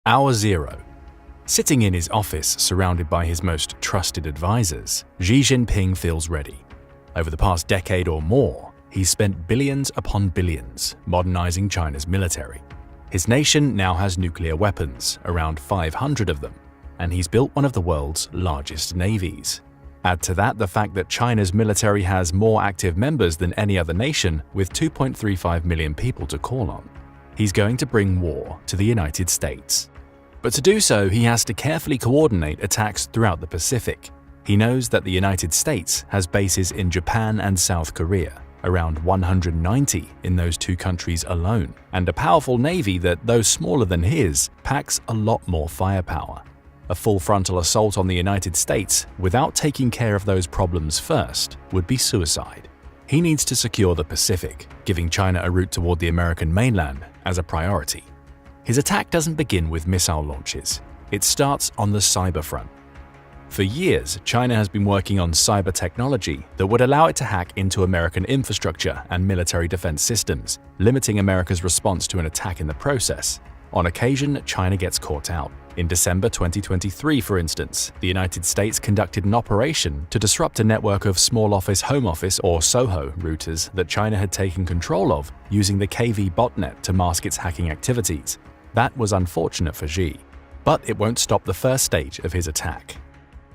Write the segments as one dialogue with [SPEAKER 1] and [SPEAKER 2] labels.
[SPEAKER 1] Hour Zero. Sitting in his office surrounded by his most trusted advisors, Xi Jinping feels ready. Over the past decade or more, he's spent billions upon billions modernizing China's military. His nation now has nuclear weapons, around 500 of them, and he's built one of the world's largest navies. Add to that the fact that China's military has more active members than any other nation, with 2.35 million people to call on. He's going to bring war to the United States. But to do so, he has to carefully coordinate attacks throughout the Pacific. He knows that the United States has bases in Japan and South Korea, around 190 in those two countries alone, and a powerful navy that, though smaller than his, packs a lot more firepower. A full frontal assault on the United States without taking care of those problems first would be suicide. He needs to secure the Pacific, giving China a route toward the American mainland as a priority. His attack doesn't begin with missile launches. It starts on the cyber front. For years, China has been working on cyber technology that would allow it to hack into American infrastructure and military defense systems, limiting America's response to an attack in the process. On occasion, China gets caught out. In December 2023, for instance, the United States conducted an operation to disrupt a network of small office, home office, or SOHO routers that China had taken control of, using the KV botnet to mask its hacking activities. That was unfortunate for Xi, but it won't stop the first stage of his attack.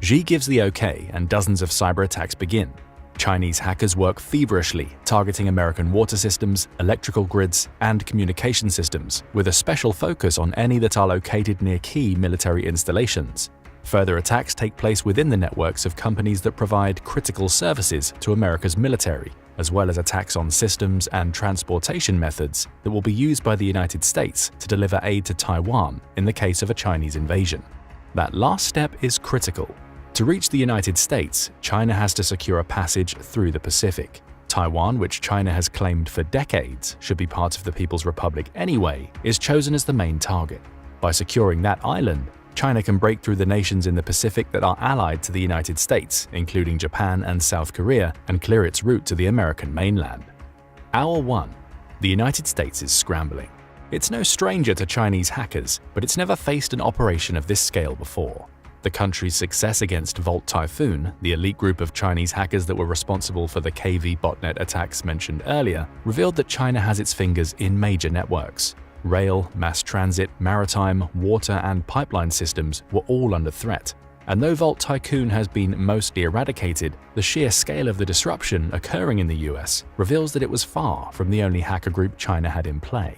[SPEAKER 1] Xi gives the okay and dozens of cyber attacks begin. Chinese hackers work feverishly, targeting American water systems, electrical grids, and communication systems, with a special focus on any that are located near key military installations. Further attacks take place within the networks of companies that provide critical services to America's military, as well as attacks on systems and transportation methods that will be used by the United States to deliver aid to Taiwan in the case of a Chinese invasion. That last step is critical. To reach the United States, China has to secure a passage through the Pacific. Taiwan, which China has claimed for decades should be part of the People's Republic anyway, is chosen as the main target. By securing that island, China can break through the nations in the Pacific that are allied to the United States, including Japan and South Korea, and clear its route to the American mainland. Hour 1. The United States is scrambling. It's no stranger to Chinese hackers, but it's never faced an operation of this scale before. The country's success against Volt Typhoon, the elite group of Chinese hackers that were responsible for the KV botnet attacks mentioned earlier, revealed that China has its fingers in major networks. Rail, mass transit, maritime, water, and pipeline systems were all under threat. And though Volt Typhoon has been mostly eradicated, the sheer scale of the disruption occurring in the US reveals that it was far from the only hacker group China had in play.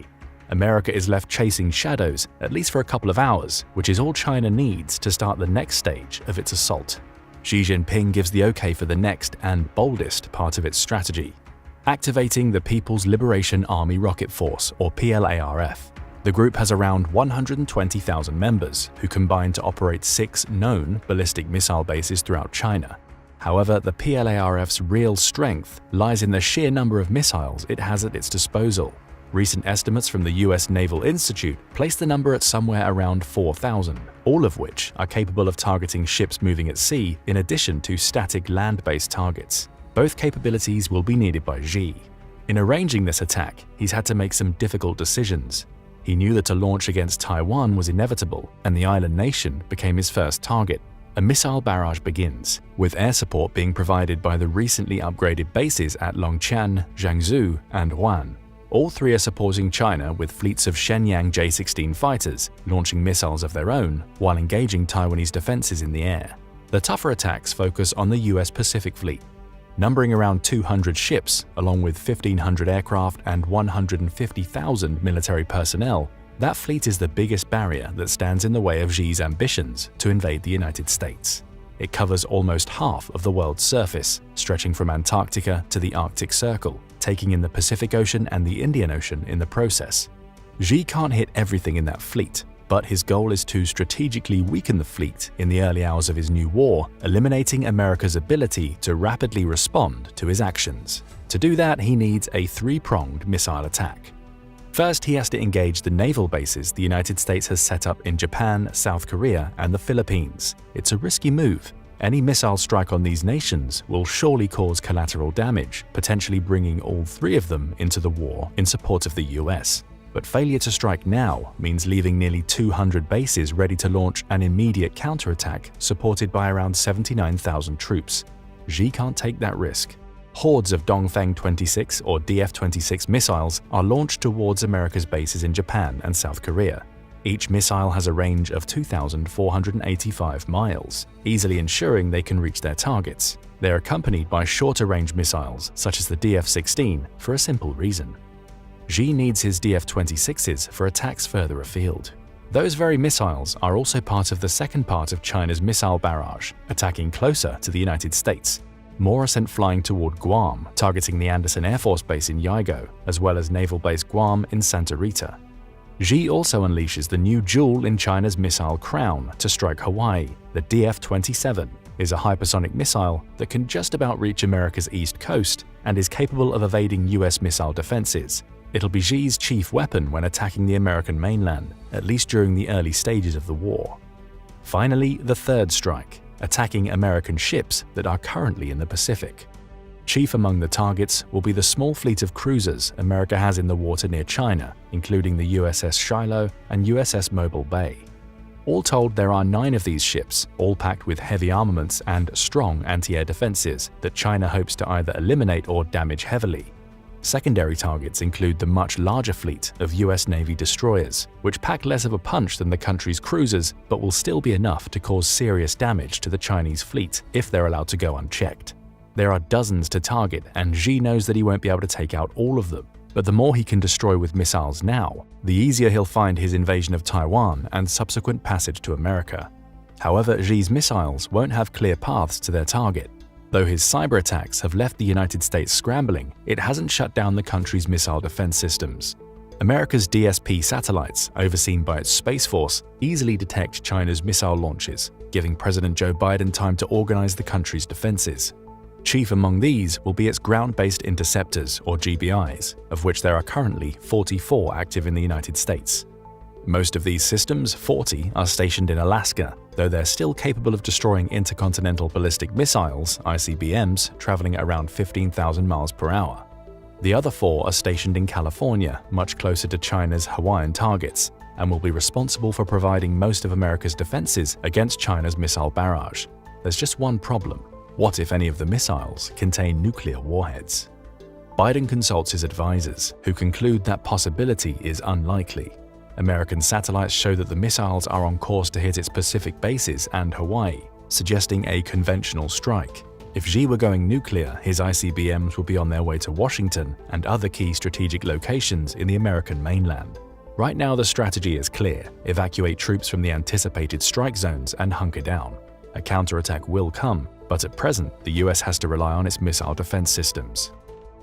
[SPEAKER 1] America is left chasing shadows, at least for a couple of hours, which is all China needs to start the next stage of its assault. Xi Jinping gives the okay for the next and boldest part of its strategy: activating the People's Liberation Army Rocket Force, or PLARF. The group has around 120,000 members, who combine to operate 6 known ballistic missile bases throughout China. However, the PLARF's real strength lies in the sheer number of missiles it has at its disposal. Recent estimates from the US Naval Institute place the number at somewhere around 4,000, all of which are capable of targeting ships moving at sea in addition to static land-based targets. Both capabilities will be needed by Xi. In arranging this attack, he's had to make some difficult decisions. He knew that a launch against Taiwan was inevitable, and the island nation became his first target. A missile barrage begins, with air support being provided by the recently upgraded bases at Longqian, Jiangsu, and Wuhan. All three are supporting China with fleets of Shenyang J-16 fighters, launching missiles of their own while engaging Taiwanese defenses in the air. The tougher attacks focus on the US Pacific Fleet. Numbering around 200 ships, along with 1,500 aircraft and 150,000 military personnel, that fleet is the biggest barrier that stands in the way of Xi's ambitions to invade the United States. It covers almost half of the world's surface, stretching from Antarctica to the Arctic Circle, taking in the Pacific Ocean and the Indian Ocean in the process. Xi can't hit everything in that fleet, but his goal is to strategically weaken the fleet in the early hours of his new war, eliminating America's ability to rapidly respond to his actions. To do that, he needs a 3-pronged missile attack. First, he has to engage the naval bases the United States has set up in Japan, South Korea, and the Philippines. It's a risky move. Any missile strike on these nations will surely cause collateral damage, potentially bringing all 3 of them into the war in support of the US. But failure to strike now means leaving nearly 200 bases ready to launch an immediate counterattack supported by around 79,000 troops. Xi can't take that risk. Hordes of Dongfeng 26 or DF-26 missiles are launched towards America's bases in Japan and South Korea. Each missile has a range of 2,485 miles, easily ensuring they can reach their targets. They are accompanied by shorter-range missiles, such as the DF-16, for a simple reason. Xi needs his DF-26s for attacks further afield. Those very missiles are also part of the second part of China's missile barrage, attacking closer to the United States. More are sent flying toward Guam, targeting the Andersen Air Force Base in Yaego, as well as Naval Base Guam in Santa Rita. Xi also unleashes the new jewel in China's missile crown to strike Hawaii. The DF-27 is a hypersonic missile that can just about reach America's east coast and is capable of evading US missile defenses. It'll be Xi's chief weapon when attacking the American mainland, at least during the early stages of the war. Finally, the third strike, attacking American ships that are currently in the Pacific. Chief among the targets will be the small fleet of cruisers America has in the water near China, including the USS Shiloh and USS Mobile Bay. All told, there are 9 of these ships, all packed with heavy armaments and strong anti-air defenses that China hopes to either eliminate or damage heavily. Secondary targets include the much larger fleet of US Navy destroyers, which pack less of a punch than the country's cruisers but will still be enough to cause serious damage to the Chinese fleet if they're allowed to go unchecked. There are dozens to target, and Xi knows that he won't be able to take out all of them. But the more he can destroy with missiles now, the easier he'll find his invasion of Taiwan and subsequent passage to America. However, Xi's missiles won't have clear paths to their target. Though his cyber attacks have left the United States scrambling, it hasn't shut down the country's missile defense systems. America's DSP satellites, overseen by its Space Force, easily detect China's missile launches, giving President Joe Biden time to organize the country's defenses. Chief among these will be its ground-based interceptors, or GBIs, of which there are currently 44 active in the United States. Most of these systems, 40, are stationed in Alaska, though they're still capable of destroying intercontinental ballistic missiles, ICBMs, traveling at around 15,000 miles per hour. The other 4 are stationed in California, much closer to China's Hawaiian targets, and will be responsible for providing most of America's defenses against China's missile barrage. There's just one problem. What if any of the missiles contain nuclear warheads? Biden consults his advisors, who conclude that possibility is unlikely. American satellites show that the missiles are on course to hit its Pacific bases and Hawaii, suggesting a conventional strike. If Xi were going nuclear, his ICBMs would be on their way to Washington and other key strategic locations in the American mainland. Right now, the strategy is clear: evacuate troops from the anticipated strike zones and hunker down. A counterattack will come, but at present, the US has to rely on its missile defense systems.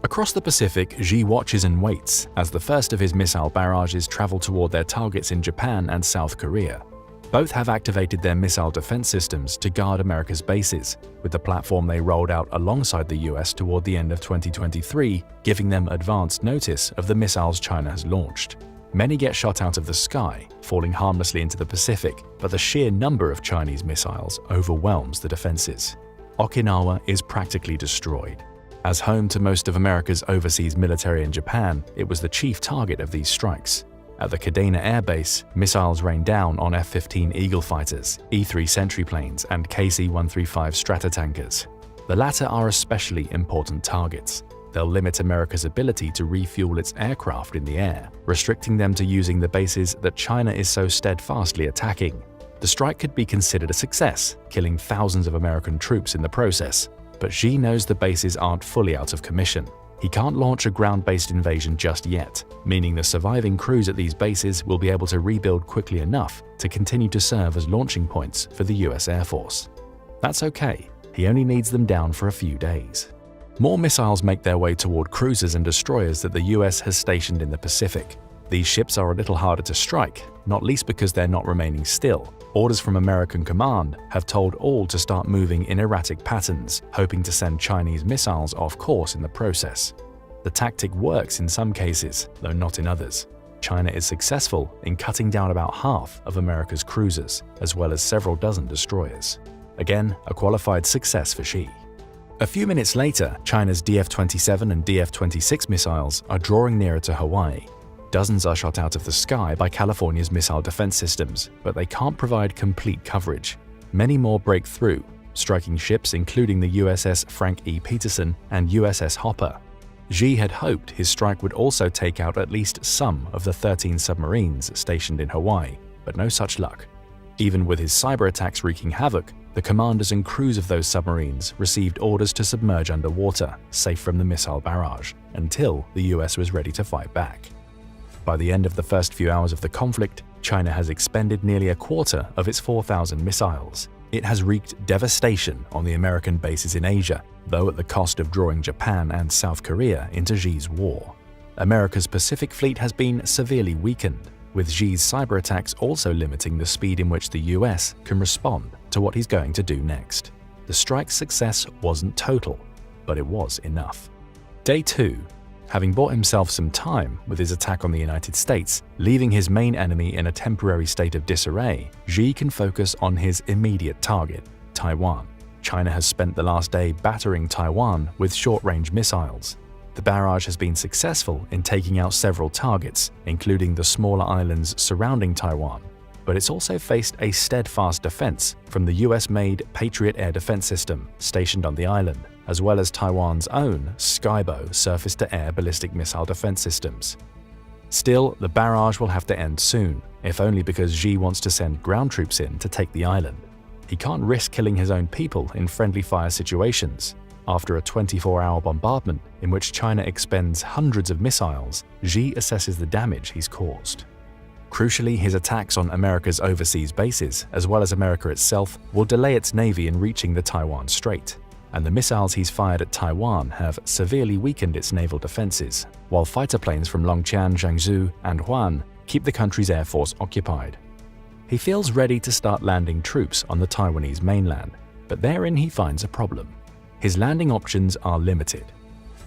[SPEAKER 1] Across the Pacific, Xi watches and waits as the first of his missile barrages travel toward their targets in Japan and South Korea. Both have activated their missile defense systems to guard America's bases, with the platform they rolled out alongside the US toward the end of 2023, giving them advance notice of the missiles China has launched. Many get shot out of the sky, falling harmlessly into the Pacific, but the sheer number of Chinese missiles overwhelms the defenses. Okinawa is practically destroyed. As home to most of America's overseas military in Japan, it was the chief target of these strikes. At the Kadena Air Base, missiles rained down on F-15 Eagle fighters, E-3 Sentry planes, and KC-135 Stratotankers. The latter are especially important targets. They'll limit America's ability to refuel its aircraft in the air, restricting them to using the bases that China is so steadfastly attacking. The strike could be considered a success, killing thousands of American troops in the process. But Xi knows the bases aren't fully out of commission. He can't launch a ground-based invasion just yet, meaning the surviving crews at these bases will be able to rebuild quickly enough to continue to serve as launching points for the US Air Force. That's okay. He only needs them down for a few days. More missiles make their way toward cruisers and destroyers that the US has stationed in the Pacific. These ships are a little harder to strike, not least because they're not remaining still. Orders from American command have told all to start moving in erratic patterns, hoping to send Chinese missiles off course in the process. The tactic works in some cases, though not in others. China is successful in cutting down about half of America's cruisers, as well as several dozen destroyers. Again, a qualified success for Xi. A few minutes later, China's DF-27 and DF-26 missiles are drawing nearer to Hawaii. Dozens are shot out of the sky by California's missile defense systems, but they can't provide complete coverage. Many more break through, striking ships including the USS Frank E. Peterson and USS Hopper. Xi had hoped his strike would also take out at least some of the 13 submarines stationed in Hawaii, but no such luck. Even with his cyber attacks wreaking havoc, the commanders and crews of those submarines received orders to submerge underwater, safe from the missile barrage, until the US was ready to fight back. By the end of the first few hours of the conflict, China has expended nearly a quarter of its 4,000 missiles. It has wreaked devastation on the American bases in Asia, though at the cost of drawing Japan and South Korea into Xi's war. America's Pacific Fleet has been severely weakened, with Xi's cyber attacks also limiting the speed in which the US can respond to what he's going to do next. The strike's success wasn't total, but it was enough. Day 2. Having bought himself some time with his attack on the United States, leaving his main enemy in a temporary state of disarray, Xi can focus on his immediate target, Taiwan. China has spent the last day battering Taiwan with short-range missiles. The barrage has been successful in taking out several targets, including the smaller islands surrounding Taiwan, but it's also faced a steadfast defense from the US-made Patriot air defense system stationed on the island, as well as Taiwan's own Skybo surface-to-air ballistic missile defense systems. Still, the barrage will have to end soon, if only because Xi wants to send ground troops in to take the island. He can't risk killing his own people in friendly fire situations. After a 24-hour bombardment in which China expends hundreds of missiles, Xi assesses the damage he's caused. Crucially, his attacks on America's overseas bases, as well as America itself, will delay its navy in reaching the Taiwan Strait, and the missiles he's fired at Taiwan have severely weakened its naval defenses, while fighter planes from Longqian, Jiangsu, and Huan keep the country's air force occupied. He feels ready to start landing troops on the Taiwanese mainland, but therein he finds a problem. His landing options are limited.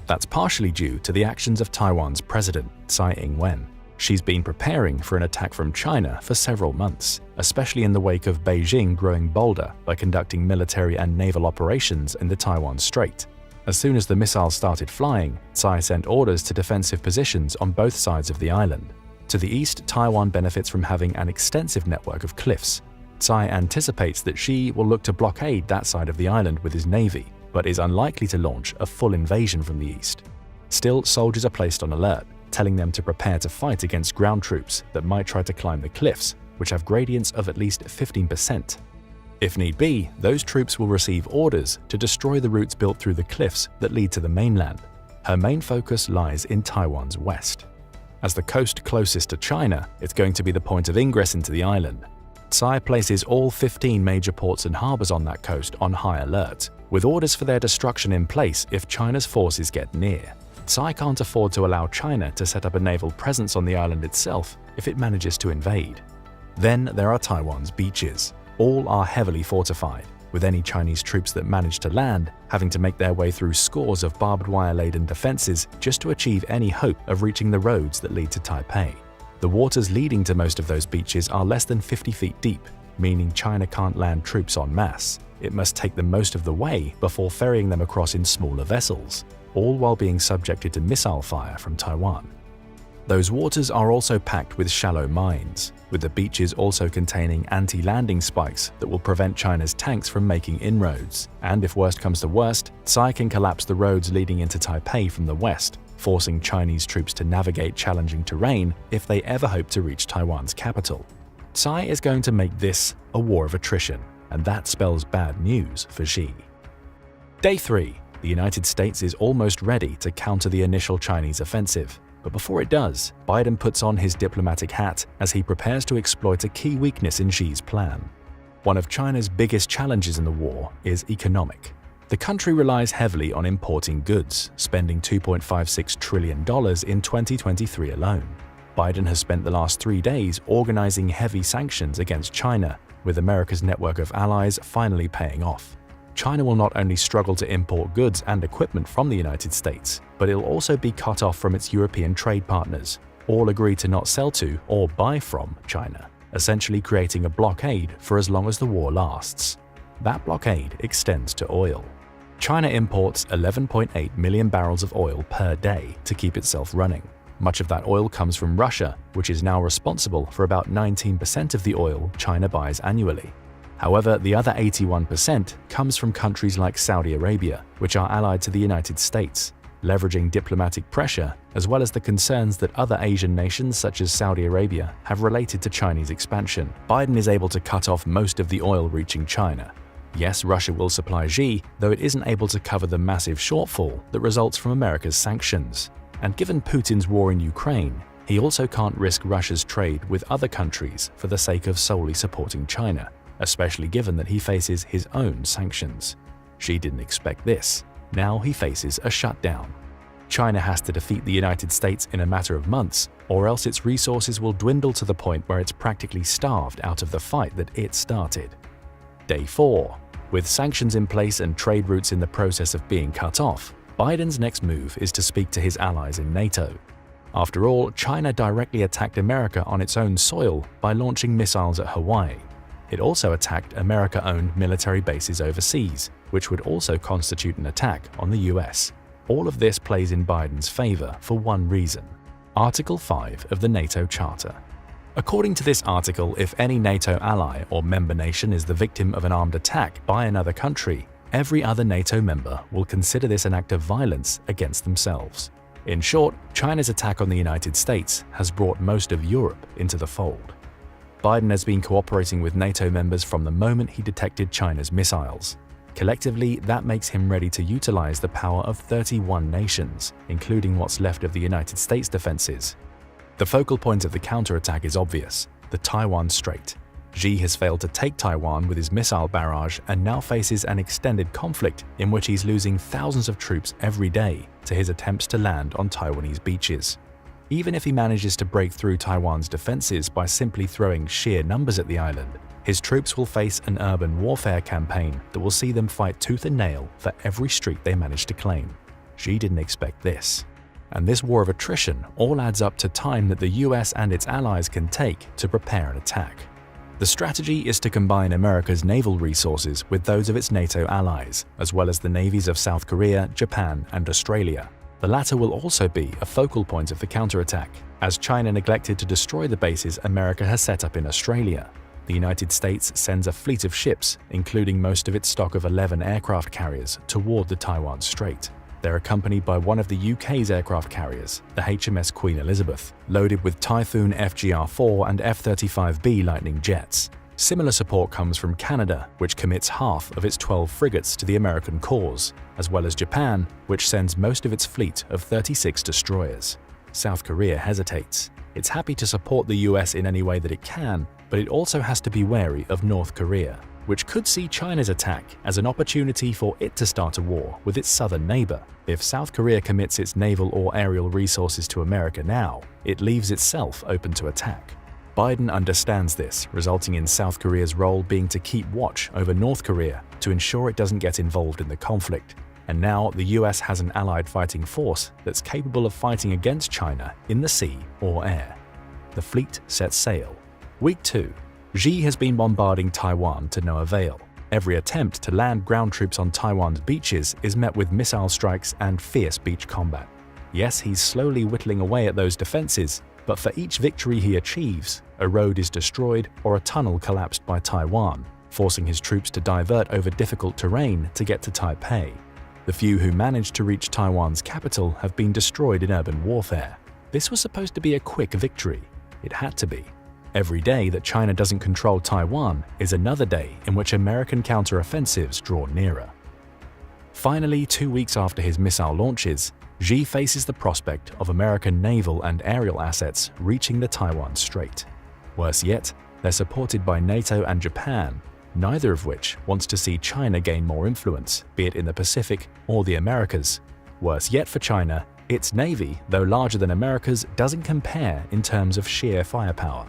[SPEAKER 1] That's partially due to the actions of Taiwan's president, Tsai Ing-wen. She's been preparing for an attack from China for several months, especially in the wake of Beijing growing bolder by conducting military and naval operations in the Taiwan Strait. As soon as the missiles started flying, Tsai sent orders to defensive positions on both sides of the island. To the east, Taiwan benefits from having an extensive network of cliffs. Tsai anticipates that Xi will look to blockade that side of the island with his navy, but is unlikely to launch a full invasion from the east. Still, soldiers are placed on alert, telling them to prepare to fight against ground troops that might try to climb the cliffs, which have gradients of at least 15%. If need be, those troops will receive orders to destroy the routes built through the cliffs that lead to the mainland. Her main focus lies in Taiwan's west. As the coast closest to China, it's going to be the point of ingress into the island. Tsai places all 15 major ports and harbors on that coast on high alert, with orders for their destruction in place if China's forces get near. Tsai can't afford to allow China to set up a naval presence on the island itself if it manages to invade. Then there are Taiwan's beaches. All are heavily fortified, with any Chinese troops that manage to land having to make their way through scores of barbed wire-laden defenses just to achieve any hope of reaching the roads that lead to Taipei. The waters leading to most of those beaches are less than 50 feet deep, meaning China can't land troops en masse. It must take them most of the way before ferrying them across in smaller vessels, all while being subjected to missile fire from Taiwan. Those waters are also packed with shallow mines, with the beaches also containing anti-landing spikes that will prevent China's tanks from making inroads. And if worst comes to worst, Tsai can collapse the roads leading into Taipei from the west, forcing Chinese troops to navigate challenging terrain if they ever hope to reach Taiwan's capital. Tsai is going to make this a war of attrition, and that spells bad news for Xi. Day 3. The United States is almost ready to counter the initial Chinese offensive. But before it does, Biden puts on his diplomatic hat as he prepares to exploit a key weakness in Xi's plan. One of China's biggest challenges in the war is economic. The country relies heavily on importing goods, spending $2.56 trillion in 2023 alone. Biden has spent the last 3 days organizing heavy sanctions against China, with America's network of allies finally paying off. China will not only struggle to import goods and equipment from the United States, but it'll also be cut off from its European trade partners. All agree to not sell to or buy from China, essentially creating a blockade for as long as the war lasts. That blockade extends to oil. China imports 11.8 million barrels of oil per day to keep itself running. Much of that oil comes from Russia, which is now responsible for about 19% of the oil China buys annually. However, the other 81% comes from countries like Saudi Arabia, which are allied to the United States. Leveraging diplomatic pressure, as well as the concerns that other Asian nations such as Saudi Arabia have related to Chinese expansion, Biden is able to cut off most of the oil reaching China. Yes, Russia will supply Xi, though it isn't able to cover the massive shortfall that results from America's sanctions. And given Putin's war in Ukraine, he also can't risk Russia's trade with other countries for the sake of solely supporting China, especially given that he faces his own sanctions. Xi didn't expect this. Now he faces a shutdown. China has to defeat the United States in a matter of months, or else its resources will dwindle to the point where it's practically starved out of the fight that it started. Day 4. With sanctions in place and trade routes in the process of being cut off, Biden's next move is to speak to his allies in NATO. After all, China directly attacked America on its own soil by launching missiles at Hawaii. It also attacked America-owned military bases overseas, which would also constitute an attack on the US. All of this plays in Biden's favor for one reason: Article 5 of the NATO Charter. According to this article, if any NATO ally or member nation is the victim of an armed attack by another country, every other NATO member will consider this an act of violence against themselves. In short, China's attack on the United States has brought most of Europe into the fold. Biden has been cooperating with NATO members from the moment he detected China's missiles. Collectively, that makes him ready to utilize the power of 31 nations, including what's left of the United States defenses. The focal point of the counterattack is obvious: the Taiwan Strait. Xi has failed to take Taiwan with his missile barrage and now faces an extended conflict in which he's losing thousands of troops every day to his attempts to land on Taiwanese beaches. Even if he manages to break through Taiwan's defenses by simply throwing sheer numbers at the island, his troops will face an urban warfare campaign that will see them fight tooth and nail for every street they manage to claim. Xi didn't expect this. And this war of attrition all adds up to time that the US and its allies can take to prepare an attack. The strategy is to combine America's naval resources with those of its NATO allies, as well as the navies of South Korea, Japan, and Australia. The latter will also be a focal point of the counterattack, as China neglected to destroy the bases America has set up in Australia. The United States sends a fleet of ships, including most of its stock of 11 aircraft carriers, toward the Taiwan Strait. They're accompanied by one of the UK's aircraft carriers, the HMS Queen Elizabeth, loaded with Typhoon FGR-4 and F-35B Lightning jets. Similar support comes from Canada, which commits half of its 12 frigates to the American cause, as well as Japan, which sends most of its fleet of 36 destroyers. South Korea hesitates. It's happy to support the US in any way that it can, but it also has to be wary of North Korea, which could see China's attack as an opportunity for it to start a war with its southern neighbor. If South Korea commits its naval or aerial resources to America now, it leaves itself open to attack. Biden understands this, resulting in South Korea's role being to keep watch over North Korea to ensure it doesn't get involved in the conflict. And now the US has an allied fighting force that's capable of fighting against China in the sea or air. The fleet sets sail. Week 2. Xi has been bombarding Taiwan to no avail. Every attempt to land ground troops on Taiwan's beaches is met with missile strikes and fierce beach combat. Yes, he's slowly whittling away at those defenses, but for each victory he achieves, a road is destroyed or a tunnel collapsed by Taiwan, forcing his troops to divert over difficult terrain to get to Taipei. The few who managed to reach Taiwan's capital have been destroyed in urban warfare. This was supposed to be a quick victory. It had to be. Every day that China doesn't control Taiwan is another day in which American counteroffensives draw nearer. Finally, 2 weeks after his missile launches, Xi faces the prospect of American naval and aerial assets reaching the Taiwan Strait. Worse yet, they're supported by NATO and Japan, neither of which wants to see China gain more influence, be it in the Pacific or the Americas. Worse yet for China, its navy, though larger than America's, doesn't compare in terms of sheer firepower.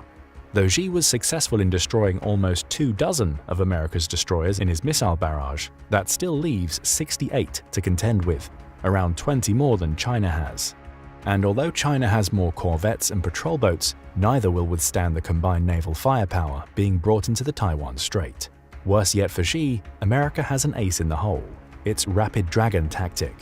[SPEAKER 1] Though Xi was successful in destroying almost 24 of America's destroyers in his missile barrage, that still leaves 68 to contend with, around 20 more than China has. And although China has more corvettes and patrol boats, neither will withstand the combined naval firepower being brought into the Taiwan Strait. Worse yet for Xi, America has an ace in the hole: its Rapid Dragon tactic.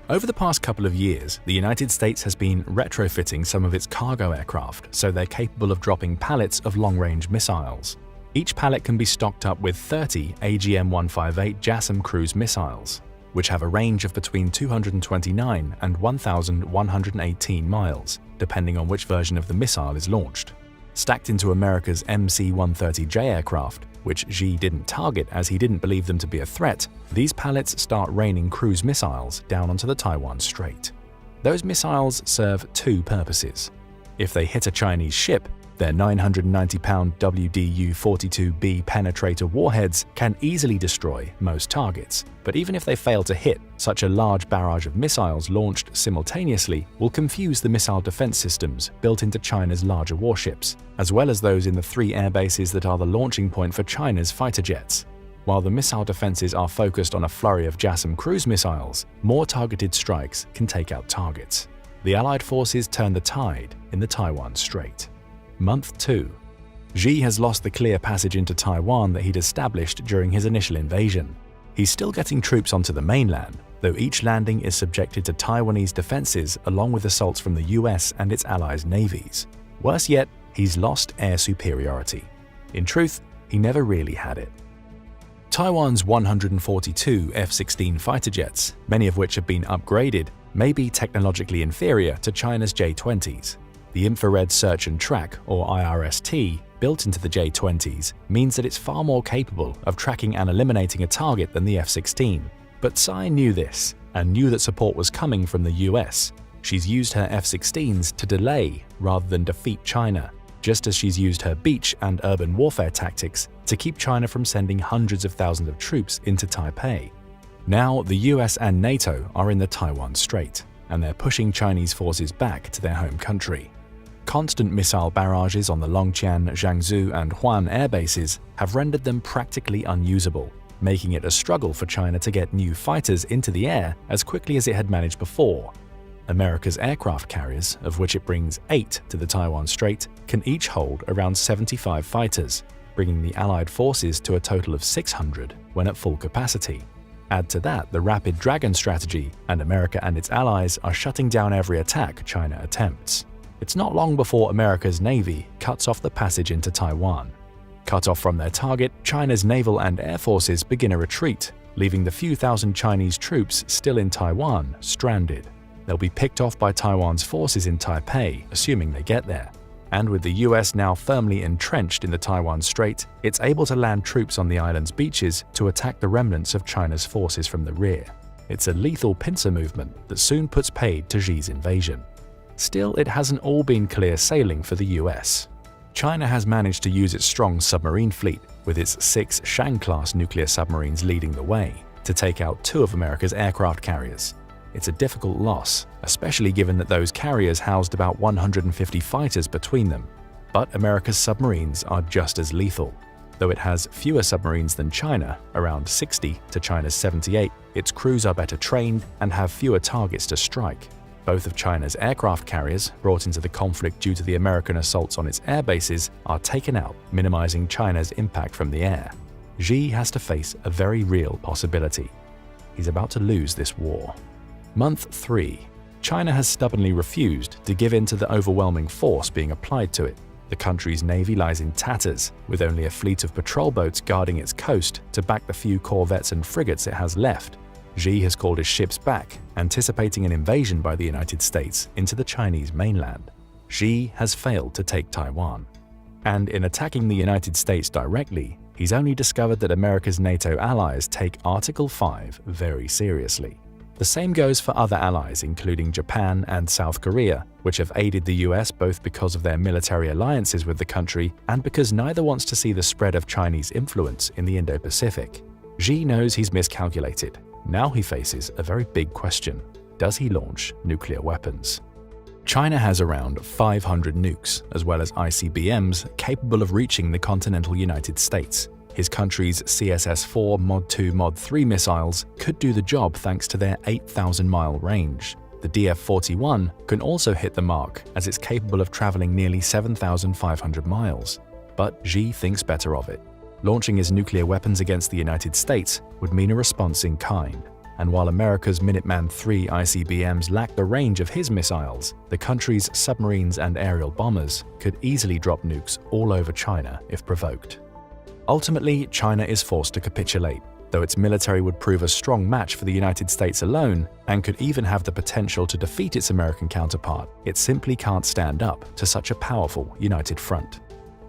[SPEAKER 1] Over the past couple of years, the United States has been retrofitting some of its cargo aircraft so they're capable of dropping pallets of long-range missiles. Each pallet can be stocked up with 30 AGM-158 JASSM cruise missiles, which have a range of between 229 and 1,118 miles, depending on which version of the missile is launched. Stacked into America's MC-130J aircraft, which Xi didn't target as he didn't believe them to be a threat, these pallets start raining cruise missiles down onto the Taiwan Strait. Those missiles serve two purposes. If they hit a Chinese ship, their 990-pound WDU-42B penetrator warheads can easily destroy most targets. But even if they fail to hit, such a large barrage of missiles launched simultaneously will confuse the missile defense systems built into China's larger warships, as well as those in the 3 airbases that are the launching point for China's fighter jets. While the missile defenses are focused on a flurry of JASSM cruise missiles, more targeted strikes can take out targets. The Allied forces turn the tide in the Taiwan Strait. Month 2. Xi has lost the clear passage into Taiwan that he'd established during his initial invasion. He's still getting troops onto the mainland, though each landing is subjected to Taiwanese defenses along with assaults from the US and its allies' navies. Worse yet, he's lost air superiority. In truth, he never really had it. Taiwan's 142 F-16 fighter jets, many of which have been upgraded, may be technologically inferior to China's J-20s. The Infrared Search and Track, or IRST, built into the J-20s means that it's far more capable of tracking and eliminating a target than the F-16. But Tsai knew this, and knew that support was coming from the US. She's used her F-16s to delay rather than defeat China, just as she's used her beach and urban warfare tactics to keep China from sending hundreds of thousands of troops into Taipei. Now, the US and NATO are in the Taiwan Strait, and they're pushing Chinese forces back to their home country. Constant missile barrages on the Longqian, Jiangsu, and Huan air bases have rendered them practically unusable, making it a struggle for China to get new fighters into the air as quickly as it had managed before. America's aircraft carriers, of which it brings 8 to the Taiwan Strait, can each hold around 75 fighters, bringing the Allied forces to a total of 600 when at full capacity. Add to that the Rapid Dragon strategy, and America and its allies are shutting down every attack China attempts. It's not long before America's Navy cuts off the passage into Taiwan. Cut off from their target, China's naval and air forces begin a retreat, leaving the few thousand Chinese troops still in Taiwan stranded. They'll be picked off by Taiwan's forces in Taipei, assuming they get there. And with the US now firmly entrenched in the Taiwan Strait, it's able to land troops on the island's beaches to attack the remnants of China's forces from the rear. It's a lethal pincer movement that soon puts paid to Xi's invasion. Still, it hasn't all been clear sailing for the US. China has managed to use its strong submarine fleet, with its 6 Shang-class nuclear submarines leading the way, to take out 2 of America's aircraft carriers. It's a difficult loss, especially given that those carriers housed about 150 fighters between them. But America's submarines are just as lethal. Though it has fewer submarines than China, around 60 to China's 78, its crews are better trained and have fewer targets to strike. Both of China's aircraft carriers, brought into the conflict due to the American assaults on its air bases, are taken out, minimizing China's impact from the air. Xi has to face a very real possibility. He's about to lose this war. Month 3. China has stubbornly refused to give in to the overwhelming force being applied to it. The country's navy lies in tatters, with only a fleet of patrol boats guarding its coast to back the few corvettes and frigates it has left. Xi has called his ships back, anticipating an invasion by the United States into the Chinese mainland. Xi has failed to take Taiwan. And in attacking the United States directly, he's only discovered that America's NATO allies take Article 5 very seriously. The same goes for other allies, including Japan and South Korea, which have aided the US both because of their military alliances with the country and because neither wants to see the spread of Chinese influence in the Indo-Pacific. Xi knows he's miscalculated. Now he faces a very big question. Does he launch nuclear weapons? China has around 500 nukes, as well as ICBMs, capable of reaching the continental United States. His country's CSS-4 Mod 2 Mod 3 missiles could do the job thanks to their 8,000-mile range. The DF-41 can also hit the mark, as it's capable of traveling nearly 7,500 miles. But Xi thinks better of it. Launching his nuclear weapons against the United States would mean a response in kind. And while America's Minuteman III ICBMs lack the range of his missiles, the country's submarines and aerial bombers could easily drop nukes all over China if provoked. Ultimately, China is forced to capitulate, though its military would prove a strong match for the United States alone and could even have the potential to defeat its American counterpart. It simply can't stand up to such a powerful united front.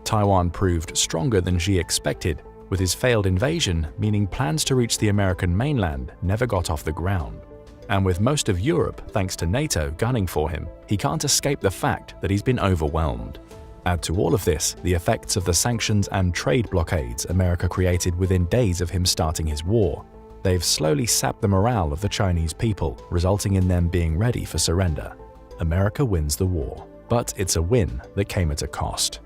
[SPEAKER 1] Taiwan proved stronger than Xi expected, with his failed invasion meaning plans to reach the American mainland never got off the ground. And with most of Europe, thanks to NATO, gunning for him, he can't escape the fact that he's been overwhelmed. Add to all of this the effects of the sanctions and trade blockades America created within days of him starting his war. They've slowly sapped the morale of the Chinese people, resulting in them being ready for surrender. America wins the war, but it's a win that came at a cost.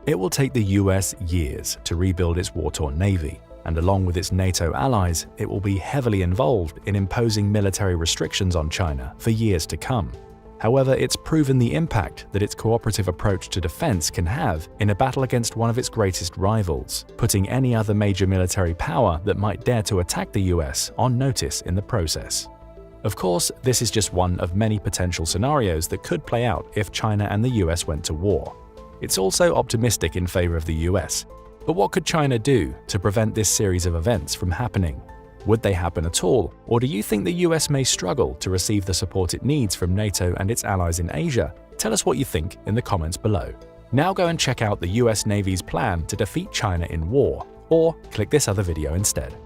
[SPEAKER 1] It will take the US years to rebuild its war-torn navy, and along with its NATO allies, it will be heavily involved in imposing military restrictions on China for years to come. However, it's proven the impact that its cooperative approach to defense can have in a battle against one of its greatest rivals, putting any other major military power that might dare to attack the US on notice in the process. Of course, this is just one of many potential scenarios that could play out if China and the US went to war. It's also optimistic in favor of the US. But what could China do to prevent this series of events from happening? Would they happen at all, or do you think the US may struggle to receive the support it needs from NATO and its allies in Asia? Tell us what you think in the comments below. Now go and check out the US Navy's plan to defeat China in war, or click this other video instead.